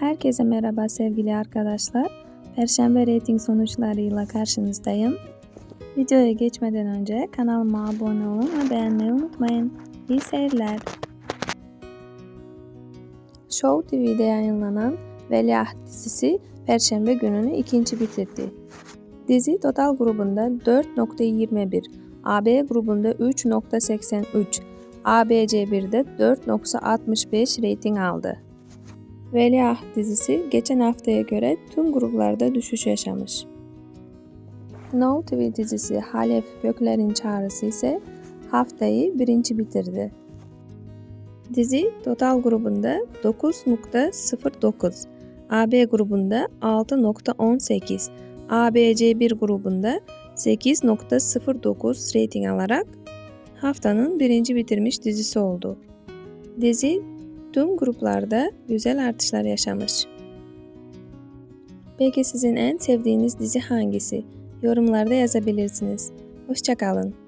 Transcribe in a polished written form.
Herkese merhaba sevgili arkadaşlar. Perşembe reyting sonuçlarıyla karşınızdayım. Videoya geçmeden önce kanalıma abone olun ve beğenmeyi unutmayın. İyi seyirler. Show TV'de yayınlanan Veliaht dizisi Perşembe gününü ikinci bitirdi. Dizi Total grubunda 4.21, AB grubunda 3.83, ABC1'de 4.65 reyting aldı. Veliaht dizisi geçen haftaya göre tüm gruplarda düşüş yaşamış. Now TV dizisi Halef Gökler'in Çağrısı ise haftayı birinci bitirdi. Dizi Total grubunda 9.09, AB grubunda 6.18, ABC1 grubunda 8.09 reyting alarak haftanın birinci bitirmiş dizisi oldu. Dizi tüm gruplarda güzel artışlar yaşamış. Peki sizin en sevdiğiniz dizi hangisi? Yorumlarda yazabilirsiniz. Hoşça kalın.